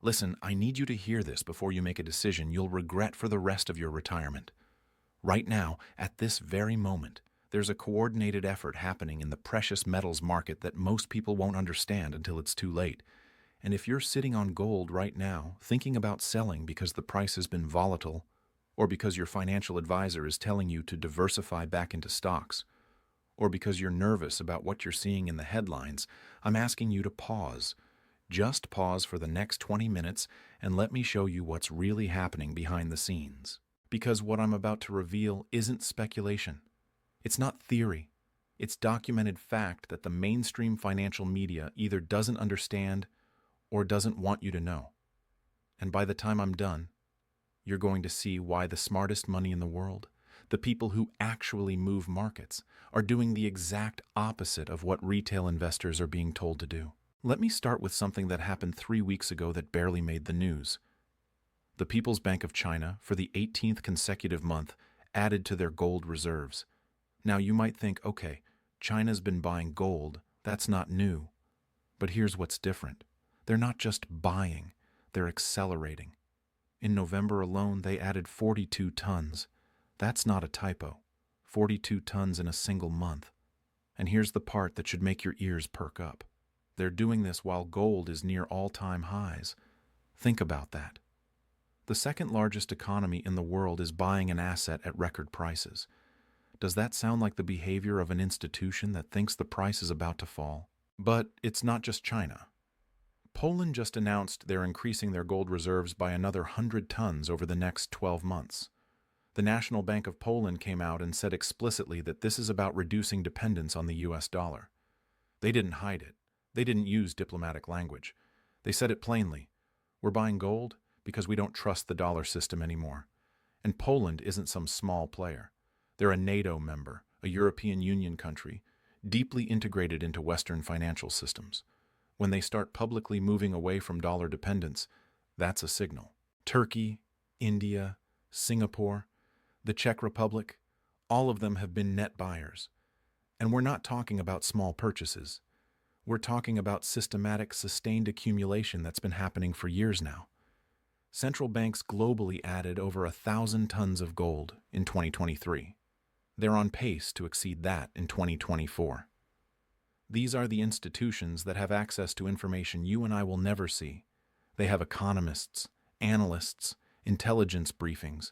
Listen, I need you to hear this before you make a decision you'll regret for the rest of your retirement. Right now, at this very moment, there's a coordinated effort happening in the precious metals market that most people won't understand until it's too late. And if you're sitting on gold right now, thinking about selling because the price has been volatile, or because your financial advisor is telling you to diversify back into stocks, or because you're nervous about what you're seeing in the headlines, I'm asking you to pause. Just pause for the next 20 minutes and let me show you what's really happening behind the scenes. Because what I'm about to reveal isn't speculation. It's not theory. It's documented fact that the mainstream financial media either doesn't understand or doesn't want you to know. And by the time I'm done, you're going to see why the smartest money in the world, the people who actually move markets, are doing the exact opposite of what retail investors are being told to do. Let me start with something that happened 3 weeks ago that barely made the news. The People's Bank of China, for the 18th consecutive month, added to their gold reserves. Now you might think, okay, China's been buying gold, that's not new. But here's what's different. They're not just buying, they're accelerating. In November alone, they added 42 tons. That's not a typo. 42 tons in a single month. And here's the part that should make your ears perk up. They're doing this while gold is near all-time highs. Think about that. The second largest economy in the world is buying an asset at record prices. Does that sound like the behavior of an institution that thinks the price is about to fall? But it's not just China. Poland just announced they're increasing their gold reserves by another 100 tons over the next 12 months. The National Bank of Poland came out and said explicitly that this is about reducing dependence on the US dollar. They didn't hide it. They didn't use diplomatic language. They said it plainly. We're buying gold because we don't trust the dollar system anymore. And Poland isn't some small player. They're a NATO member, a European Union country, deeply integrated into Western financial systems. When they start publicly moving away from dollar dependence, that's a signal. Turkey, India, Singapore, the Czech Republic, all of them have been net buyers. And we're not talking about small purchases. We're talking about systematic, sustained accumulation that's been happening for years now. Central banks globally added over 1,000 tons of gold in 2023. They're on pace to exceed that in 2024. These are the institutions that have access to information you and I will never see. They have economists, analysts, intelligence briefings.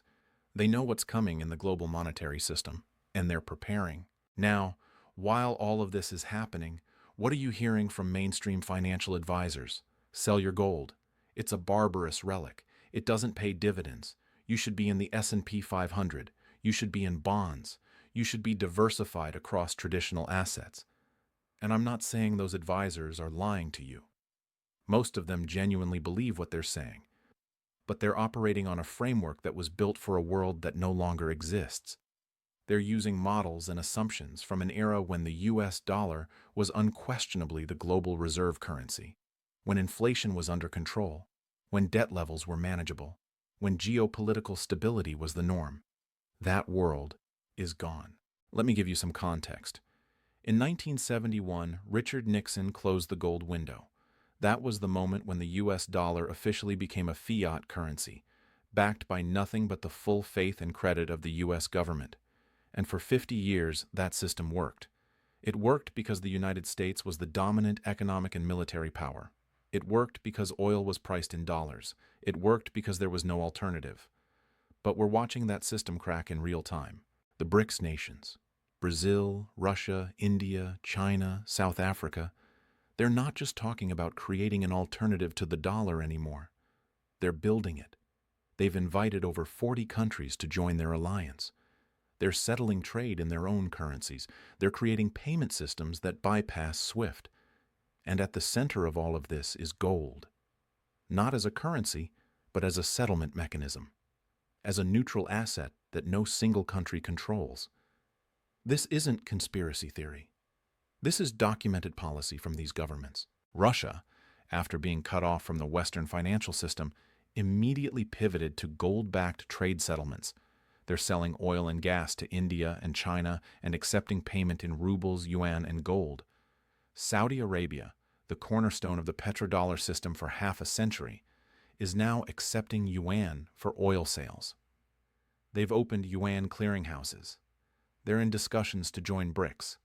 They know what's coming in the global monetary system, and they're preparing. Now, while all of this is happening, what are you hearing from mainstream financial advisors? Sell your gold. It's a barbarous relic. It doesn't pay dividends. You should be in the S&P 500. You should be in bonds. You should be diversified across traditional assets. And I'm not saying those advisors are lying to you. Most of them genuinely believe what they're saying. But they're operating on a framework that was built for a world that no longer exists. They're using models and assumptions from an era when the US dollar was unquestionably the global reserve currency, when inflation was under control, when debt levels were manageable, when geopolitical stability was the norm. That world is gone. Let me give you some context. In 1971, Richard Nixon closed the gold window. That was the moment when the US dollar officially became a fiat currency, backed by nothing but the full faith and credit of the US government. And for 50 years, that system worked. It worked because the United States was the dominant economic and military power. It worked because oil was priced in dollars. It worked because there was no alternative. But we're watching that system crack in real time. The BRICS nations, Brazil, Russia, India, China, South Africa, they're not just talking about creating an alternative to the dollar anymore. They're building it. They've invited over 40 countries to join their alliance. They're settling trade in their own currencies. They're creating payment systems that bypass SWIFT. And at the center of all of this is gold. Not as a currency, but as a settlement mechanism. As a neutral asset that no single country controls. This isn't conspiracy theory. This is documented policy from these governments. Russia, after being cut off from the Western financial system, immediately pivoted to gold-backed trade settlements. They're selling oil and gas to India and China and accepting payment in rubles, yuan, and gold. Saudi Arabia, the cornerstone of the petrodollar system for half a century, is now accepting yuan for oil sales. They've opened yuan clearinghouses. They're in discussions to join BRICS.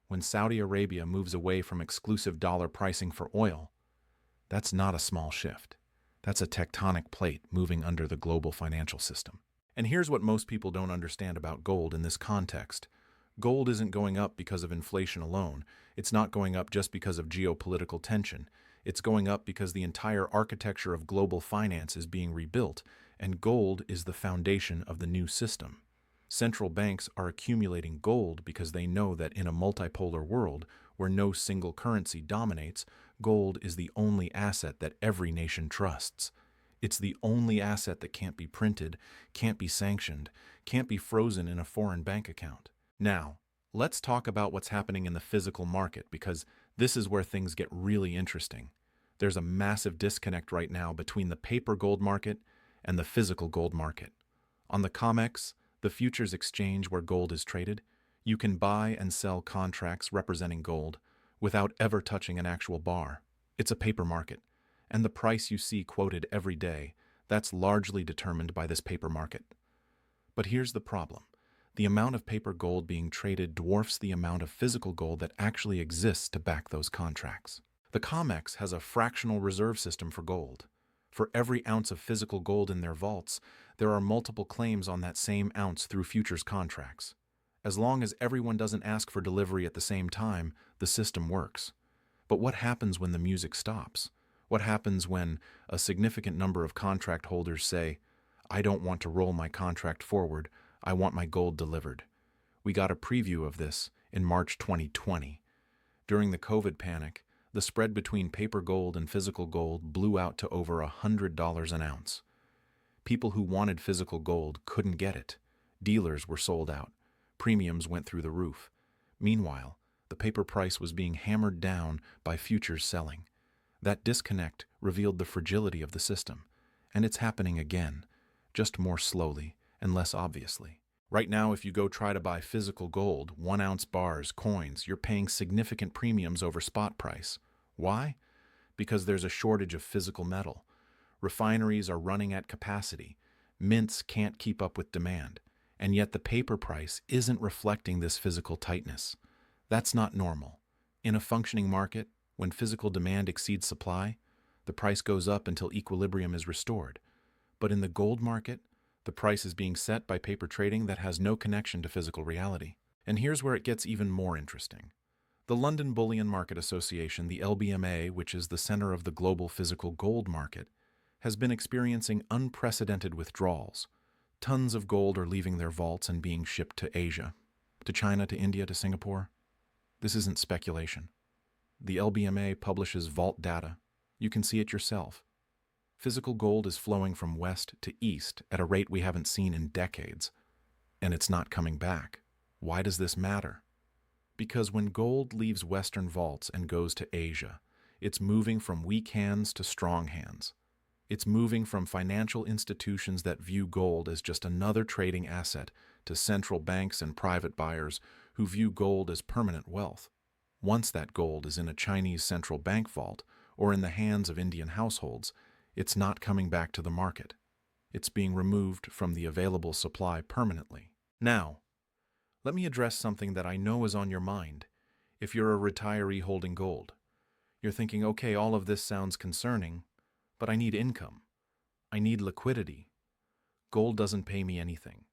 When Saudi Arabia moves away from exclusive dollar pricing for oil, that's not a small shift. That's a tectonic plate moving under the global financial system. And here's what most people don't understand about gold in this context. Gold isn't going up because of inflation alone. It's not going up just because of geopolitical tension. It's going up because the entire architecture of global finance is being rebuilt, and gold is the foundation of the new system. Central banks are accumulating gold because they know that in a multipolar world where no single currency dominates, gold is the only asset that every nation trusts. It's the only asset that can't be printed, can't be sanctioned, can't be frozen in a foreign bank account. Now, let's talk about what's happening in the physical market, because this is where things get really interesting. There's a massive disconnect right now between the paper gold market and the physical gold market. On the COMEX, the futures exchange where gold is traded, you can buy and sell contracts representing gold without ever touching an actual bar. It's a paper market, and the price you see quoted every day, that's largely determined by this paper market. But here's the problem. The amount of paper gold being traded dwarfs the amount of physical gold that actually exists to back those contracts. The COMEX has a fractional reserve system for gold. For every ounce of physical gold in their vaults, there are multiple claims on that same ounce through futures contracts. As long as everyone doesn't ask for delivery at the same time, the system works. But what happens when the music stops? What happens when a significant number of contract holders say, "I don't want to roll my contract forward, I want my gold delivered"? We got a preview of this in March 2020. During the COVID panic, the spread between paper gold and physical gold blew out to over $100 an ounce. People who wanted physical gold couldn't get it. Dealers were sold out. Premiums went through the roof. Meanwhile, the paper price was being hammered down by futures selling. That disconnect revealed the fragility of the system, and it's happening again, just more slowly and less obviously. Right now, if you go try to buy physical gold, 1-ounce bars, coins, you're paying significant premiums over spot price. Why? Because there's a shortage of physical metal. Refineries are running at capacity. Mints can't keep up with demand. And yet the paper price isn't reflecting this physical tightness. That's not normal. In a functioning market, when physical demand exceeds supply, the price goes up until equilibrium is restored. But in the gold market, the price is being set by paper trading that has no connection to physical reality. And here's where it gets even more interesting. The London Bullion Market Association, the LBMA, which is the center of the global physical gold market, has been experiencing unprecedented withdrawals. Tons of gold are leaving their vaults and being shipped to Asia, to China, to India, to Singapore. This isn't speculation. The LBMA publishes vault data. You can see it yourself. Physical gold is flowing from west to east at a rate we haven't seen in decades, and it's not coming back. Why does this matter? Because when gold leaves Western vaults and goes to Asia, it's moving from weak hands to strong hands. It's moving from financial institutions that view gold as just another trading asset to central banks and private buyers who view gold as permanent wealth. Once that gold is in a Chinese central bank vault or in the hands of Indian households, it's not coming back to the market. It's being removed from the available supply permanently. Now, let me address something that I know is on your mind. If you're a retiree holding gold, you're thinking, okay, all of this sounds concerning, but I need income. I need liquidity. Gold doesn't pay me anything.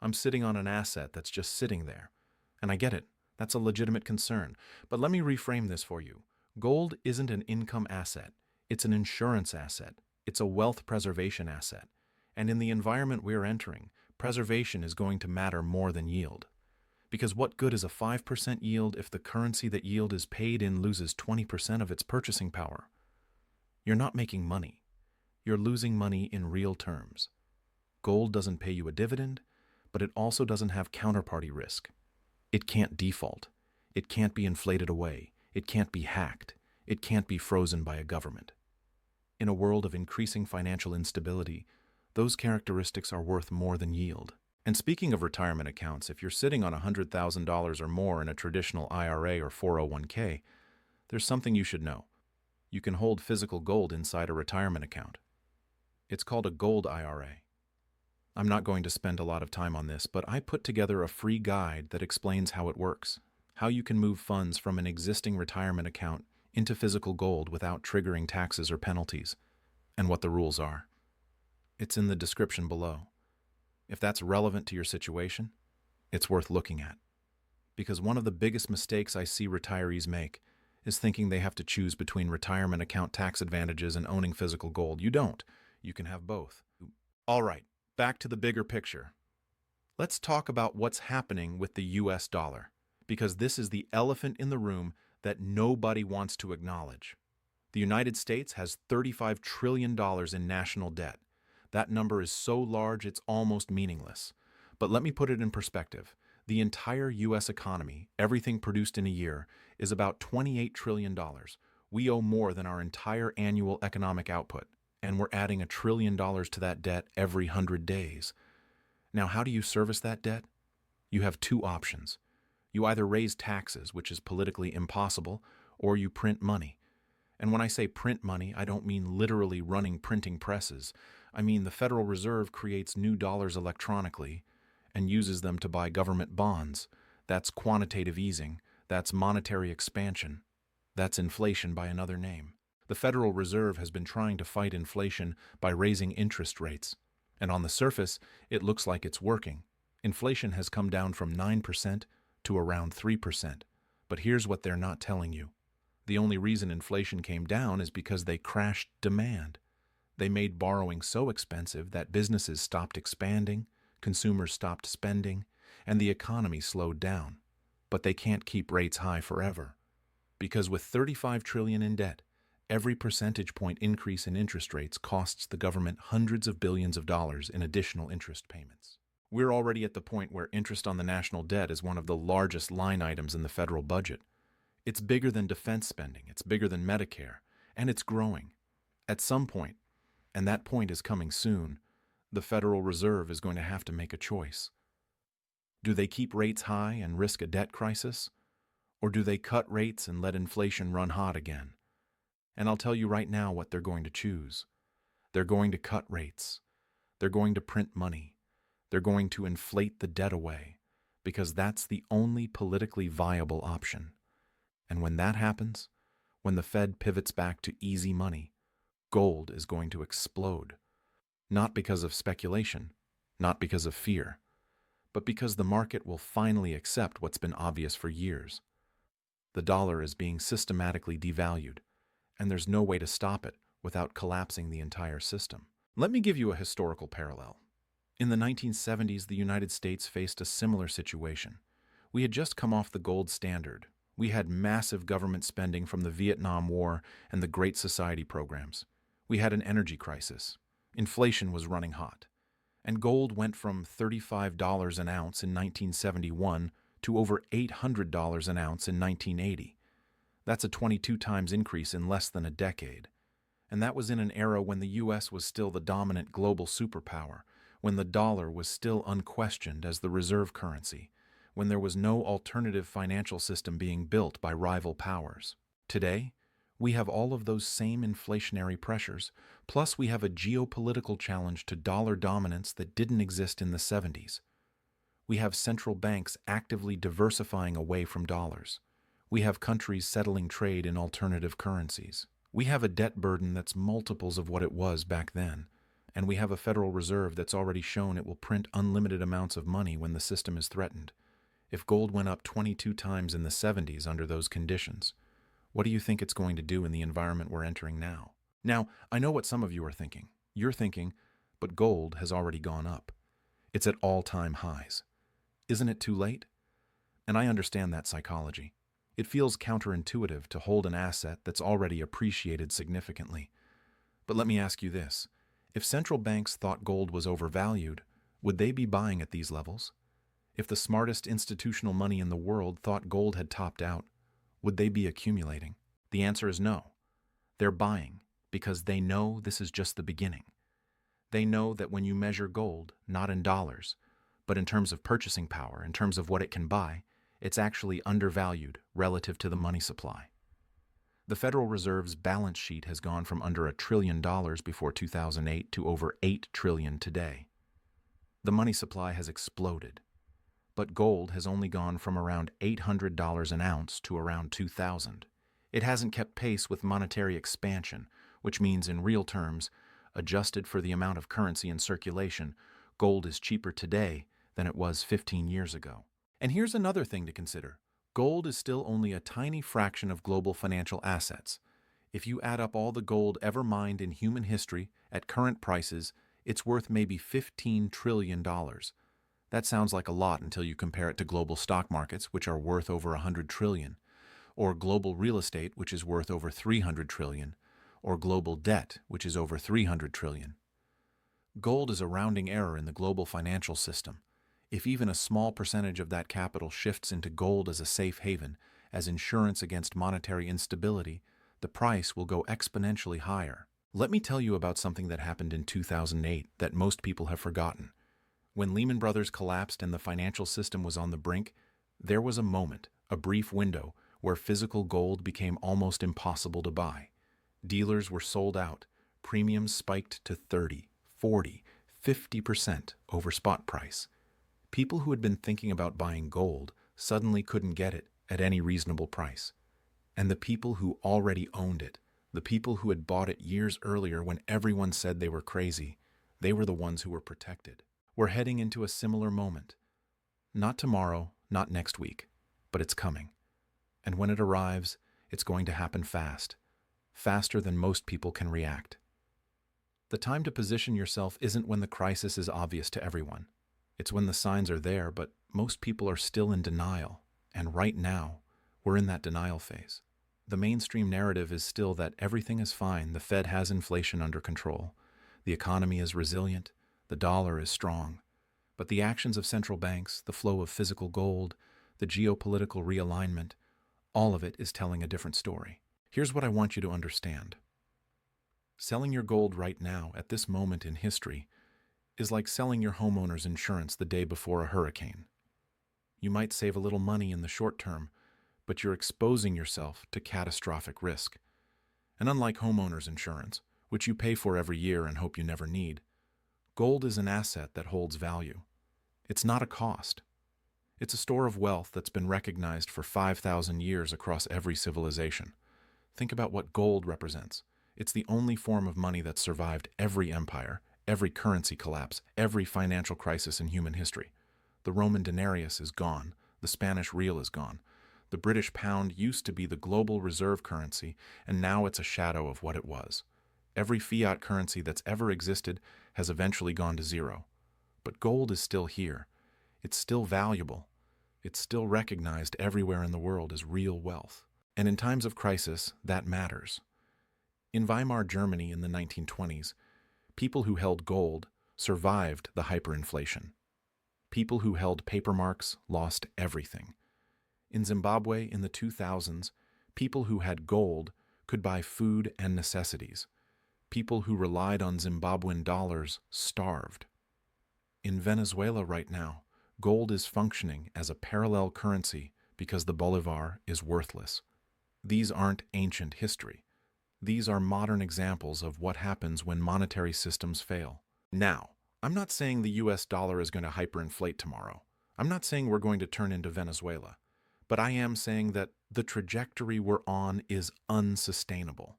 I'm sitting on an asset that's just sitting there. And I get it. That's a legitimate concern. But let me reframe this for you. Gold isn't an income asset. It's an insurance asset. It's a wealth preservation asset. And in the environment we're entering, preservation is going to matter more than yield. Because what good is a 5% yield if the currency that yield is paid in loses 20% of its purchasing power? You're not making money. You're losing money in real terms. Gold doesn't pay you a dividend, but it also doesn't have counterparty risk. It can't default. It can't be inflated away. It can't be hacked. It can't be frozen by a government. In a world of increasing financial instability, those characteristics are worth more than yield. And speaking of retirement accounts, if you're sitting on $100,000 or more in a traditional IRA or 401k, there's something you should know. You can hold physical gold inside a retirement account. It's called a gold IRA. I'm not going to spend a lot of time on this, but I put together a free guide that explains how it works, how you can move funds from an existing retirement account into physical gold without triggering taxes or penalties, and what the rules are. It's in the description below. If that's relevant to your situation, it's worth looking at. Because one of the biggest mistakes I see retirees make is thinking they have to choose between retirement account tax advantages and owning physical gold. You don't. You can have both. All right, back to the bigger picture. Let's talk about what's happening with the US dollar, because this is the elephant in the room that nobody wants to acknowledge. The United States has $35 trillion in national debt. That number is so large it's almost meaningless. But let me put it in perspective. The entire U.S. economy, everything produced in a year, is about $28 trillion. We owe more than our entire annual economic output, and we're adding $1 trillion to that debt every 100 days. Now, how do you service that debt? You have two options. You either raise taxes, which is politically impossible, or you print money. And when I say print money, I don't mean literally running printing presses. I mean the Federal Reserve creates new dollars electronically and uses them to buy government bonds. That's quantitative easing. That's monetary expansion. That's inflation by another name. The Federal Reserve has been trying to fight inflation by raising interest rates. And on the surface, it looks like it's working. Inflation has come down from 9% to around 3%. But here's what they're not telling you. The only reason inflation came down is because they crashed demand. They made borrowing so expensive that businesses stopped expanding, consumers stopped spending, and the economy slowed down. But they can't keep rates high forever. Because with $35 trillion in debt, every percentage point increase in interest rates costs the government hundreds of billions of dollars in additional interest payments. We're already at the point where interest on the national debt is one of the largest line items in the federal budget. It's bigger than defense spending, it's bigger than Medicare, and it's growing. At some point, and that point is coming soon, the Federal Reserve is going to have to make a choice. Do they keep rates high and risk a debt crisis? Or do they cut rates and let inflation run hot again? And I'll tell you right now what they're going to choose. They're going to cut rates. They're going to print money. They're going to inflate the debt away, because that's the only politically viable option. And when that happens, when the Fed pivots back to easy money, gold is going to explode. Not because of speculation, not because of fear, but because the market will finally accept what's been obvious for years. The dollar is being systematically devalued, and there's no way to stop it without collapsing the entire system. Let me give you a historical parallel. In the 1970s, the United States faced a similar situation. We had just come off the gold standard. We had massive government spending from the Vietnam War and the Great Society programs. We had an energy crisis. Inflation was running hot. And gold went from $35 an ounce in 1971 to over $800 an ounce in 1980. That's a 22 times increase in less than a decade. And that was in an era when the U.S. was still the dominant global superpower, when the dollar was still unquestioned as the reserve currency, when there was no alternative financial system being built by rival powers. Today, we have all of those same inflationary pressures, plus we have a geopolitical challenge to dollar dominance that didn't exist in the 70s. We have central banks actively diversifying away from dollars. We have countries settling trade in alternative currencies. We have a debt burden that's multiples of what it was back then. And we have a Federal Reserve that's already shown it will print unlimited amounts of money when the system is threatened. If gold went up 22 times in the 70s under those conditions, what do you think it's going to do in the environment we're entering now? Now, I know what some of you are thinking. You're thinking, but gold has already gone up. It's at all-time highs. Isn't it too late? And I understand that psychology. It feels counterintuitive to hold an asset that's already appreciated significantly. But let me ask you this. If central banks thought gold was overvalued, would they be buying at these levels? If the smartest institutional money in the world thought gold had topped out, would they be accumulating? The answer is no. They're buying because they know this is just the beginning. They know that when you measure gold, not in dollars, but in terms of purchasing power, in terms of what it can buy, it's actually undervalued relative to the money supply. The Federal Reserve's balance sheet has gone from under $1 trillion before 2008 to over $8 trillion today. The money supply has exploded, but gold has only gone from around $800 an ounce to around $2,000. It hasn't kept pace with monetary expansion, which means in real terms, adjusted for the amount of currency in circulation, gold is cheaper today than it was 15 years ago. And here's another thing to consider. Gold is still only a tiny fraction of global financial assets. If you add up all the gold ever mined in human history at current prices, it's worth maybe $15 trillion. That sounds like a lot until you compare it to global stock markets, which are worth over $100 trillion, or global real estate, which is worth over $300 trillion, or global debt, which is over $300 trillion. Gold is a rounding error in the global financial system. If even a small percentage of that capital shifts into gold as a safe haven, as insurance against monetary instability, the price will go exponentially higher. Let me tell you about something that happened in 2008 that most people have forgotten. When Lehman Brothers collapsed and the financial system was on the brink, there was a moment, a brief window, where physical gold became almost impossible to buy. Dealers were sold out, premiums spiked to 30, 40, 50% over spot price. People who had been thinking about buying gold suddenly couldn't get it at any reasonable price. And the people who already owned it, the people who had bought it years earlier when everyone said they were crazy, they were the ones who were protected. We're heading into a similar moment. Not tomorrow, not next week, but it's coming. And when it arrives, it's going to happen fast, faster than most people can react. The time to position yourself isn't when the crisis is obvious to everyone. It's when the signs are there, but most people are still in denial. And right now, we're in that denial phase. The mainstream narrative is still that everything is fine, the Fed has inflation under control, the economy is resilient, the dollar is strong. But the actions of central banks, the flow of physical gold, the geopolitical realignment, all of it is telling a different story. Here's what I want you to understand. Selling your gold right now, at this moment in history, is like selling your homeowner's insurance the day before a hurricane. You might save a little money in the short term, but you're exposing yourself to catastrophic risk. And unlike homeowner's insurance, which you pay for every year and hope you never need, gold is an asset that holds value. It's not a cost. It's a store of wealth that's been recognized for 5,000 years across every civilization. Think about what gold represents. It's the only form of money that's survived every empire, every currency collapse, every financial crisis in human history. The Roman denarius is gone. The Spanish real is gone. The British pound used to be the global reserve currency, and now it's a shadow of what it was. Every fiat currency that's ever existed has eventually gone to zero. But gold is still here. It's still valuable. It's still recognized everywhere in the world as real wealth. And in times of crisis, that matters. In Weimar Germany in the 1920s, people who held gold survived the hyperinflation. People who held paper marks lost everything. In Zimbabwe in the 2000s, people who had gold could buy food and necessities. People who relied on Zimbabwean dollars starved. In Venezuela right now, gold is functioning as a parallel currency because the bolivar is worthless. These aren't ancient history. These are modern examples of what happens when monetary systems fail. Now, I'm not saying the US dollar is going to hyperinflate tomorrow. I'm not saying we're going to turn into Venezuela. But I am saying that the trajectory we're on is unsustainable.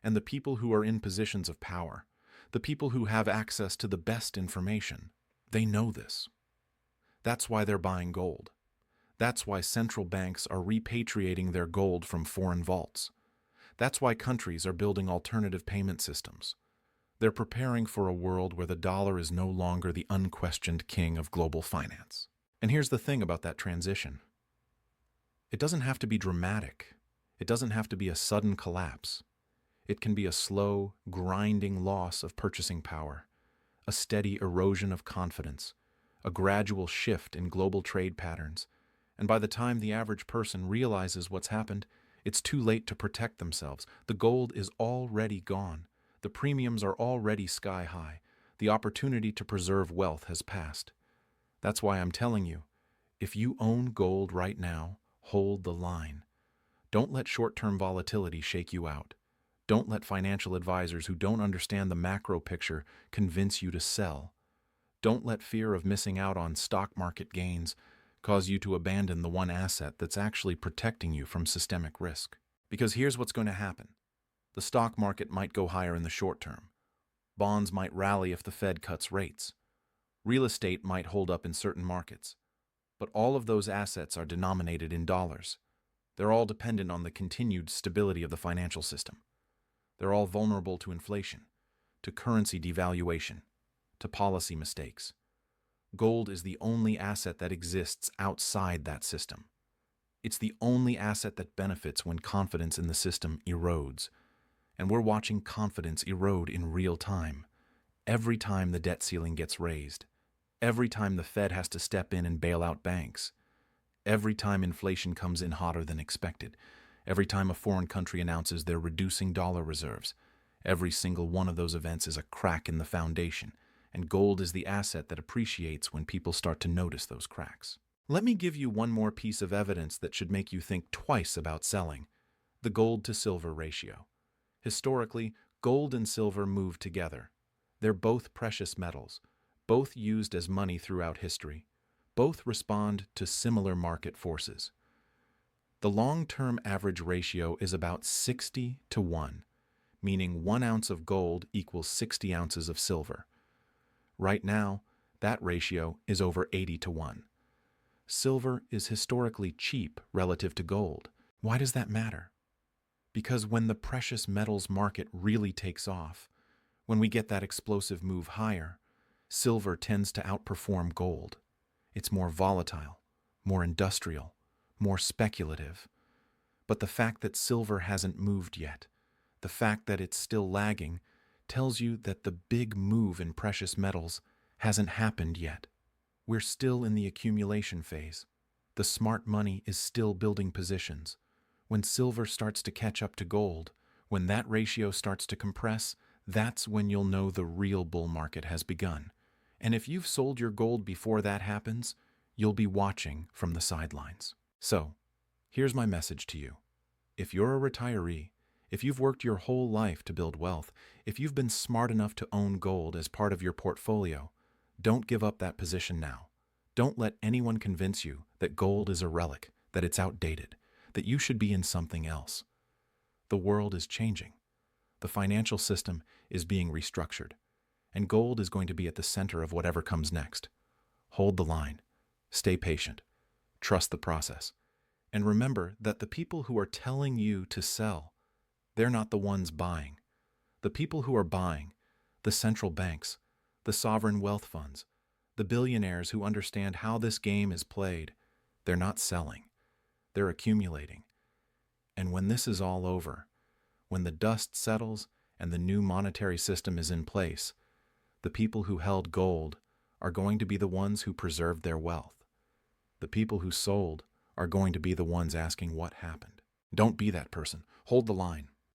And the people who are in positions of power, the people who have access to the best information, they know this. That's why they're buying gold. That's why central banks are repatriating their gold from foreign vaults. That's why countries are building alternative payment systems. They're preparing for a world where the dollar is no longer the unquestioned king of global finance. And here's the thing about that transition. It doesn't have to be dramatic. It doesn't have to be a sudden collapse. It can be a slow, grinding loss of purchasing power, a steady erosion of confidence, a gradual shift in global trade patterns, and by the time the average person realizes what's happened, it's too late to protect themselves. The gold is already gone. The premiums are already sky high. The opportunity to preserve wealth has passed. That's why I'm telling you, if you own gold right now, hold the line. Don't let short-term volatility shake you out. Don't let financial advisors who don't understand the macro picture convince you to sell. Don't let fear of missing out on stock market gains cause you to abandon the one asset that's actually protecting you from systemic risk. Because here's what's going to happen. The stock market might go higher in the short term. Bonds might rally if the Fed cuts rates. Real estate might hold up in certain markets. But all of those assets are denominated in dollars. They're all dependent on the continued stability of the financial system. They're all vulnerable to inflation, to currency devaluation, to policy mistakes. Gold is the only asset that exists outside that system. It's the only asset that benefits when confidence in the system erodes. And we're watching confidence erode in real time. Every time the debt ceiling gets raised. Every time the Fed has to step in and bail out banks. Every time inflation comes in hotter than expected. Every time a foreign country announces they're reducing dollar reserves. Every single one of those events is a crack in the foundation, and gold is the asset that appreciates when people start to notice those cracks. Let me give you one more piece of evidence that should make you think twice about selling: the gold to silver ratio. Historically, gold and silver move together. They're both precious metals, both used as money throughout history. Both respond to similar market forces. The long-term average ratio is about 60 to 1, meaning 1 ounce of gold equals 60 ounces of silver. Right now, that ratio is over 80 to 1. Silver is historically cheap relative to gold. Why does that matter? Because when the precious metals market really takes off, when we get that explosive move higher, silver tends to outperform gold. It's more volatile, more industrial, more speculative. But the fact that silver hasn't moved yet, the fact that it's still lagging, tells you that the big move in precious metals hasn't happened yet. We're still in the accumulation phase. The smart money is still building positions. When silver starts to catch up to gold, when that ratio starts to compress, that's when you'll know the real bull market has begun. And if you've sold your gold before that happens, you'll be watching from the sidelines. So, here's my message to you. If you're a retiree, if you've worked your whole life to build wealth, if you've been smart enough to own gold as part of your portfolio, don't give up that position now. Don't let anyone convince you that gold is a relic, that it's outdated, that you should be in something else. The world is changing. The financial system is being restructured. And gold is going to be at the center of whatever comes next. Hold the line. Stay patient. Trust the process. And remember that the people who are telling you to sell, they're not the ones buying. The people who are buying, the central banks, the sovereign wealth funds, the billionaires who understand how this game is played, they're not selling. They're accumulating. And when this is all over, when the dust settles and the new monetary system is in place, the people who held gold are going to be the ones who preserved their wealth. The people who sold are going to be the ones asking what happened. Don't be that person. Hold the line.